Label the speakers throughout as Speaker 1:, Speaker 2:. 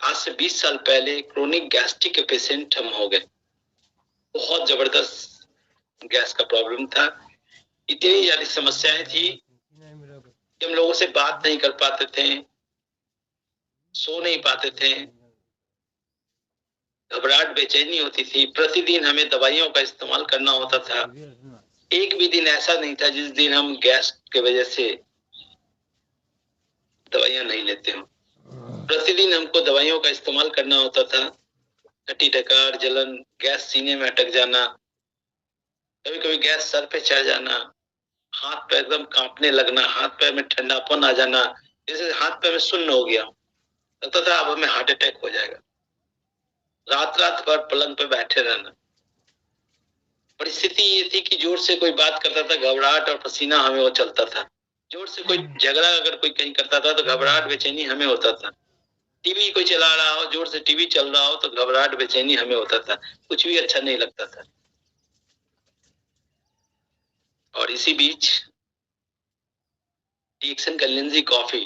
Speaker 1: आज से 20 साल पहले क्रोनिक गैस्ट्रिक के पेशेंट हम हो गए। बहुत जबरदस्त गैस का प्रॉब्लम था। इतनी सारी समस्याएं थी कि हम लोगों से बात नहीं कर पाते थे, सो नहीं पाते थे, घबराहट बेचैनी होती थी। प्रतिदिन हमें दवाइयों का इस्तेमाल करना होता था। एक भी दिन ऐसा नहीं था जिस दिन हम गैस की वजह से दवाइयां नहीं लेते हो। प्रतिदिन हमको दवाइयों का इस्तेमाल करना होता था। टट्टी डकार, जलन, गैस सीने में अटक जाना, कभी कभी गैस सर पे चढ़ जाना, हाथ पैर एकदम कांपने लगना, हाथ पैर में ठंडापन आ जाना, जैसे हाथ पैर में सुन्न हो गया, लगता था अब हमें हार्ट अटैक हो जाएगा। रात रात भर पलंग पे बैठे रहना। परिस्थिति ये थी कि जोर से कोई बात करता था, घबराहट और पसीना हमें वो चलता था। जोर से कोई झगड़ा अगर कोई कहीं करता था तो घबराहट बेचैनी हमें होता था। टीवी कोई चला रहा हो, जोर से टीवी चल रहा हो तो घबराहट बेचैनी हमें होता था। कुछ भी अच्छा नहीं लगता था। और इसी बीच डिएक्सन कलेंजी कॉफी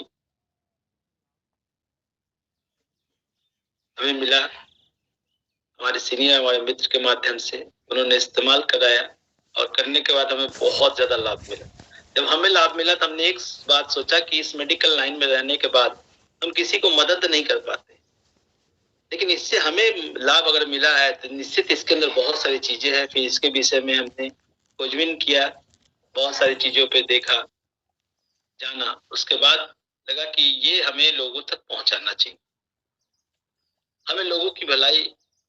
Speaker 1: हमें मिला, हमारे सीनियर, हमारे मित्र के माध्यम से उन्होंने इस्तेमाल कराया और करने के बाद हमें बहुत ज्यादा लाभ मिला। जब हमें लाभ मिला तो हमने एक बात सोचा कि इस मेडिकल लाइन में रहने के बाद हम किसी को मदद नहीं कर पाते, लेकिन इससे हमें लाभ अगर मिला है तो निश्चित इसके अंदर बहुत सारी चीजें हैं। फिर इसके विषय में हमने खोजबीन किया, बहुत सारी चीजों पे देखा, जाना। उसके बाद लगा कि ये हमें लोगों तक पहुंचाना चाहिए, हमें लोगों की भलाई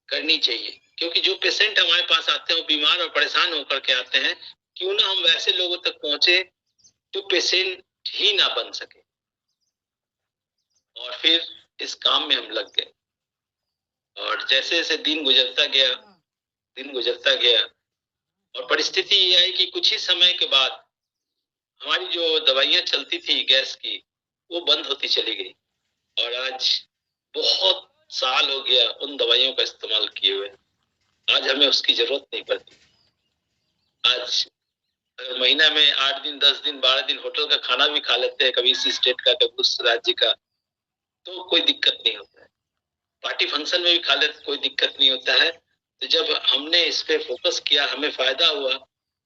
Speaker 1: करनी चाहिए। क्योंकि जो पेशेंट हमारे पास आते हैं वो बीमार और परेशान होकर के आते हैं, क्यों ना हम वैसे लोगों तक पहुंचे जो पेशेंट ही ना बन सके। और फिर इस काम में हम लग गए और जैसे जैसे दिन गुजरता गया और परिस्थिति ये आई कि कुछ ही समय के बाद हमारी जो दवाइयां चलती थी गैस की वो बंद होती चली गई। और आज बहुत साल हो गया उन दवाइयों का इस्तेमाल किए हुए। आज हमें उसकी जरूरत नहीं पड़ती। आज अगर महीना में 8 दिन, 10 दिन, 12 दिन होटल का खाना भी खा लेते हैं, कभी इस स्टेट का, कभी उस राज्य का, तो कोई दिक्कत नहीं होता है। पार्टी फंक्शन में भी खा लेते, कोई दिक्कत नहीं होता है। तो जब हमने इस पे फोकस किया, हमें फायदा हुआ,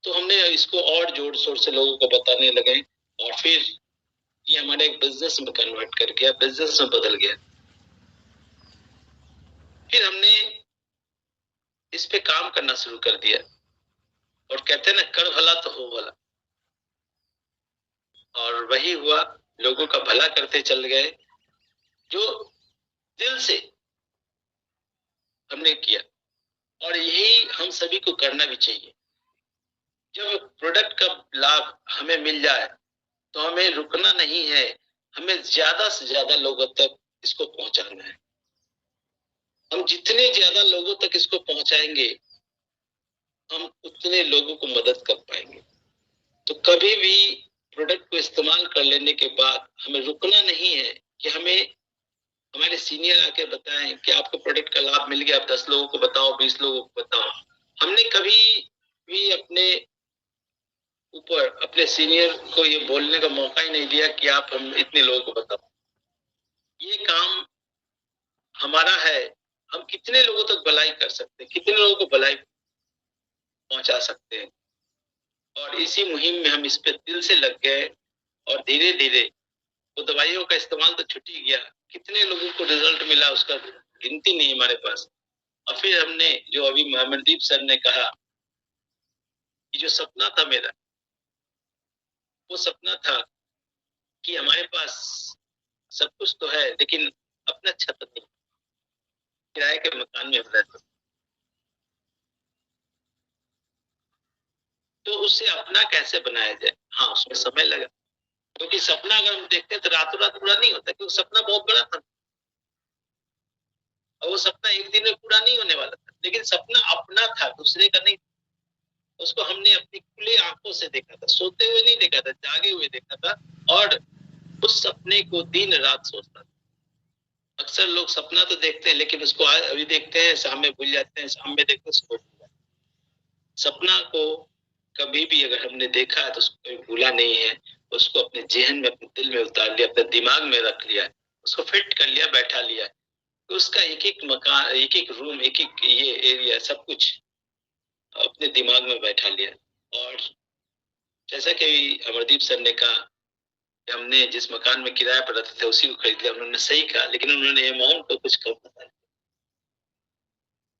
Speaker 1: तो हमने इसको और जोर शोर से लोगों को बताने लगे और फिर ये हमारे एक बिजनेस में कन्वर्ट कर गया, बिजनेस में बदल गया। फिर हमने इस पे काम करना शुरू कर दिया और कहते हैं ना, कर भला तो हो भला। और वही हुआ, लोगों का भला करते चल गए, जो दिल से हमने किया। और यही हम सभी को करना भी चाहिए। जब प्रोडक्ट का लाभ हमें मिल जाए तो हमें रुकना नहीं है, हमें ज्यादा से ज्यादा लोगों तक इसको पहुंचाना है। हम जितने ज्यादा लोगों तक इसको पहुंचाएंगे, हम उतने लोगों को मदद कर पाएंगे। तो कभी भी प्रोडक्ट को इस्तेमाल कर लेने के बाद हमें रुकना नहीं है कि हमें हमारे सीनियर आके बताएं कि आपको प्रोडक्ट का लाभ मिल गया, आप 10 लोगों को बताओ, 20 लोगों को बताओ। हमने कभी भी अपने ऊपर अपने सीनियर को ये बोलने का मौका ही नहीं दिया कि आप हम इतने लोगों को बताओ। ये काम हमारा है, हम कितने लोगों तक भलाई कर सकते हैं, कितने लोगों को भलाई पहुंचा सकते हैं। और इसी मुहिम में हम इस पे दिल से लग गए और धीरे धीरे वो दवाइयों का इस्तेमाल तो छूट ही गया, कितने लोगों को रिजल्ट मिला उसका गिनती नहीं हमारे पास। और फिर हमने, जो अभी अमरदीप सर ने कहा कि जो सपना था मेरा, वो सपना था कि हमारे पास सब कुछ तो है लेकिन अपना छत नहीं, किराए के मकान में रहते, तो उससे अपना कैसे बनाया जाए। हाँ, उसमें समय लगा, क्योंकि सपना अगर हम देखते हैं तो रातों रात पूरा नहीं होता, क्योंकि सपना बहुत बड़ा था और वो सपना एक दिन में पूरा नहीं होने वाला था। लेकिन सपना अपना था, दूसरे का नहीं। उसको हमने अपनी खुली आंखों से देखा था, सोते हुए नहीं देखा था, जागे हुए देखा था। और उस सपने को दिन रात सोचता था। अक्सर लोग सपना तो देखते हैं लेकिन उसको अभी देखते हैं, शाम में भूल जाते हैं, शाम में देखते हैं, सुबह भूल जाते हैं। सपना को कभी भी अगर हमने देखा है तो उसको कभी भूला नहीं है, उसको अपने जहन में, अपने दिल में उतार लिया, अपने दिमाग में रख लिया, उसको फिट कर लिया, बैठा लिया। तो उसका एक एक मकान, एक एक रूम, एक एक ये एरिया, सब कुछ अपने दिमाग में बैठा लिया। और जैसा कि अमरदीप सर ने कहा कि हमने जिस मकान में किराए पर रहते थे उसी को खरीद लिया, उन्होंने सही कहा, लेकिन उन्होंने अमाउंट को कुछ कम बताया।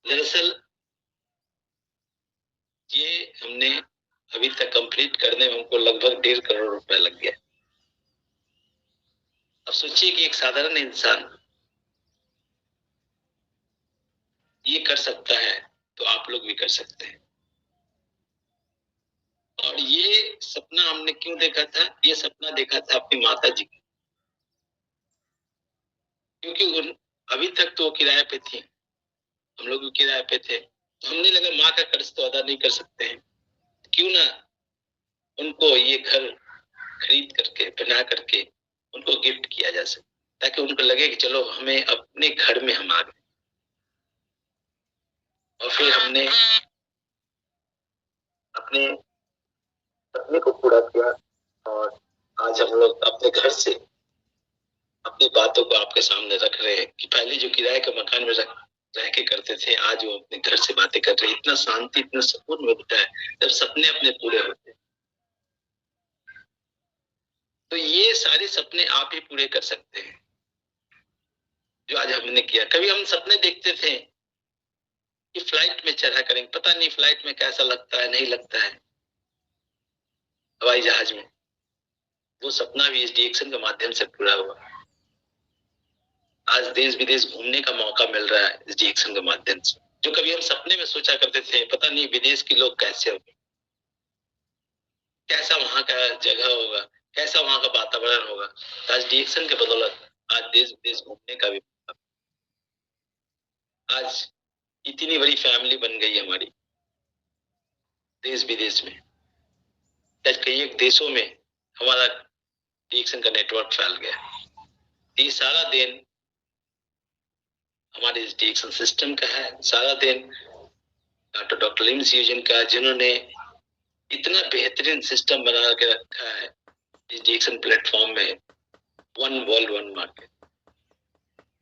Speaker 1: दरअसल ये हमने अभी तक कंप्लीट करने में हमको लगभग 1.5 करोड़ रुपए लग गया। अब सोचिए कि एक साधारण इंसान ये कर सकता है तो आप लोग भी कर सकते हैं। और ये सपना हमने क्यों देखा था? ये सपना देखा था अपनी माता जी का, क्योंकि उन अभी तक तो वो किराए पे थी, हम लोग भी किराए पे थे, तो हमने लगा माँ का कर्ज तो अदा नहीं कर सकते हैं, क्यों ना उनको ये घर खरीद करके, बना करके उनको गिफ्ट किया जा सके, ताकि उनको लगे कि चलो हमें अपने घर में हम आ गए। और फिर हमने अपने सपने को पूरा किया और आज हम लोग अपने घर से अपनी बातों को आपके सामने रख रहे हैं कि पहले जो किराए के मकान में रह के करते थे, आज वो अपने घर से बातें कर रहे हैं। इतना शांति, इतना सुकून मिलता है जब सपने अपने पूरे होते हैं। तो ये सारे सपने आप ही पूरे कर सकते हैं जो आज हमने किया। कभी हम सपने देखते थे कि फ्लाइट में चढ़ा करेंगे, पता नहीं फ्लाइट में कैसा लगता है, नहीं लगता है, हवाई जहाज में। वो सपना भी इस डिएक्शन के माध्यम से पूरा हुआ। आज देश विदेश घूमने का मौका मिल रहा है इस डिएक्शन के माध्यम से। जो कभी हम सपने में सोचा करते थे, पता नहीं विदेश के लोग कैसे होंगे, कैसा वहां का जगह होगा, कैसा वहां का वातावरण होगा। तो आज डिएक्शन के बदौलत आज देश विदेश घूमने का भी, आज इतनी बड़ी फैमिली बन गई हमारी देश विदेश में। आज कई देशों में हमारा डिएक्शन का नेटवर्क फैल गया। ये सारा दिन हमारे इस डिएक्शन सिस्टम का है, सारा दिन डॉक्टर लिम सीजन का, जिन्होंने इतना बेहतरीन सिस्टम बना के रखा है इस डिएक्शन प्लेटफॉर्म में, वन वर्ल्ड वन मार्केट,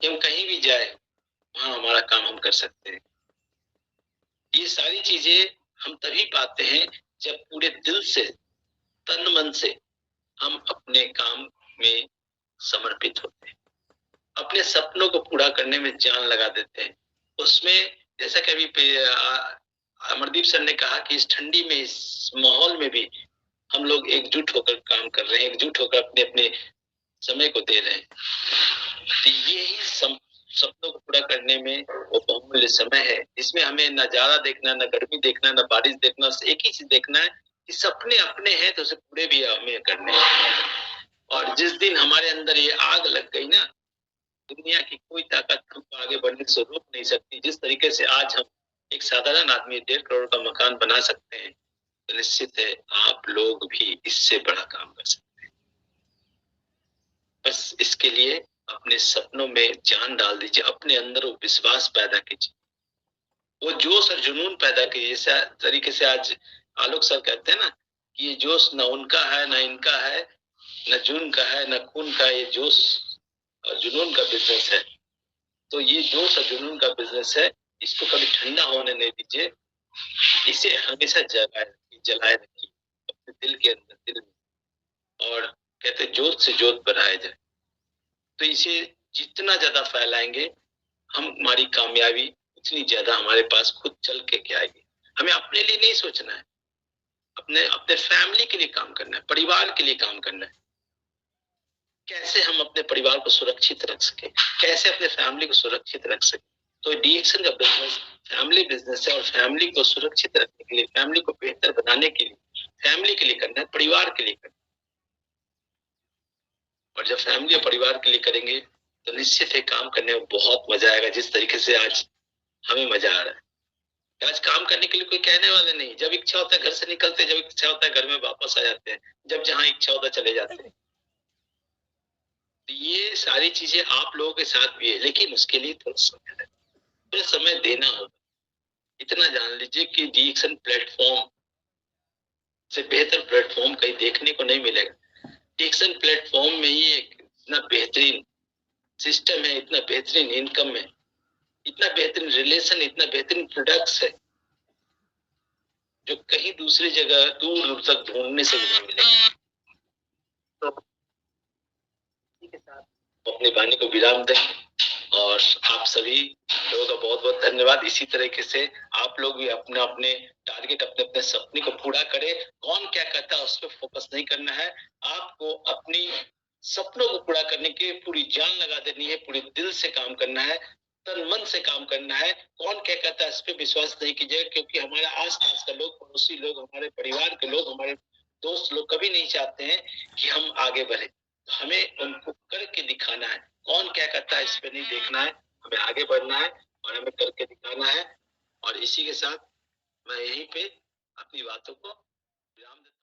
Speaker 1: कि हम कहीं भी जाए वहां हमारा काम हम कर सकते हैं। ये सारी चीजें हम तभी पाते हैं जब पूरे दिल से, तन मन से हम अपने काम में समर्पित होते हैं, अपने सपनों को पूरा करने में जान लगा देते हैं। उसमें जैसा कि अभी अमरदीप सर ने कहा कि इस ठंडी में, इस माहौल में भी हम लोग एकजुट होकर काम कर रहे हैं, एकजुट होकर अपने अपने समय को दे रहे हैं। तो ये ही सपनों को पूरा करने में वो बहुमूल्य समय है, जिसमें हमें न ज्यादा देखना, न गर्मी देखना, न बारिश देखना, एक ही चीज देखना है कि सपने अपने हैं तो उसे पूरे भी हमें करने हैं। और जिस दिन हमारे अंदर ये आग लग गई ना, दुनिया की कोई ताकत हमको आगे बढ़ने से रोक नहीं सकती। जिस तरीके से आज हम एक साधारण आदमी 1.5 करोड़ का मकान बना सकते हैं, तो निश्चित है आप लोग भी इससे बड़ा काम कर सकते हैं। बस इसके लिए अपने सपनों में जान डाल दीजिए, अपने अंदर वो विश्वास पैदा कीजिए, वो जोश और जुनून पैदा कीजिए। इस तरीके से आज आलोक सर कहते हैं ना कि ये जोश न उनका है, न इनका है, न जून का है, न खून का, ये जोश और जुनून का बिजनेस है। तो ये जोश और जुनून का बिजनेस है, इसको कभी ठंडा होने नहीं दीजिए, इसे हमेशा जलाए रखिए अपने दिल के अंदर, दिल में। और कहते जोत से जोत बढ़ाया जाए, तो इसे जितना ज्यादा फैलाएंगे हम, हमारी कामयाबी उतनी ज्यादा हमारे पास खुद चल के आएगी। हमें अपने लिए नहीं सोचना है, अपने अपने फैमिली के लिए काम करना है, परिवार के लिए काम करना है। कैसे हम अपने परिवार को सुरक्षित रख सके, कैसे अपने फैमिली को सुरक्षित रख सके। तो डिएक्शन का बिजनेस फैमिली बिजनेस है, और फैमिली को सुरक्षित रखने के लिए, फैमिली को बेहतर बनाने के लिए, फैमिली के लिए करना है, परिवार के लिए करना है। और जब फैमिली और परिवार के लिए करेंगे तो निश्चित है काम करने में बहुत मजा आएगा, जिस तरीके से आज हमें मजा आ रहा है। आज काम करने के लिए कोई कहने वाले नहीं, जब इच्छा होता है घर से निकलते, जब इच्छा होता है घर में वापस आ जाते हैं, जब जहां इच्छा होता है चले जाते हैं। तो ये सारी चीजें आप लोगों के साथ भी है, लेकिन उसके लिए थोड़ा समय देना होगा। इतना जान लीजिए कि डिएक्शन प्लेटफॉर्म से बेहतर प्लेटफॉर्म कहीं देखने को नहीं मिलेगा। डिएक्शन प्लेटफॉर्म में ही एक इतना बेहतरीन सिस्टम है, इतना बेहतरीन इनकम है, इतना बेहतरीन रिलेशन, इतना बेहतरीन प्रोडक्ट्स है जो कहीं दूसरी जगह दूर दूर तक ढूंढने से भी नहीं मिलेगा। तो इसी के साथ अपनी वाणी को विराम दें और आप सभी लोगों का बहुत बहुत धन्यवाद। इसी तरीके से आप लोग भी अपने अपने टारगेट, अपने अपने सपने को पूरा करें। कौन क्या कहता है उस पर फोकस नहीं करना है, आपको अपनी सपनों को पूरा करने की पूरी जान लगा देनी है, पूरी दिल से काम करना है, तन मन से काम करना है। कौन क्या कहता है इस पे विश्वास नहीं कीजिएगा, क्योंकि हमारे आसपास के लोग, पड़ोसी लोग, हमारे परिवार के लोग, हमारे दोस्त लोग कभी नहीं चाहते हैं कि हम आगे बढ़े। हमें उनको करके दिखाना है, कौन क्या करता है इस पे नहीं देखना है, हमें आगे बढ़ना है और हमें करके दिखाना है। और इसी के साथ मैं यहीं पे अपनी बातों को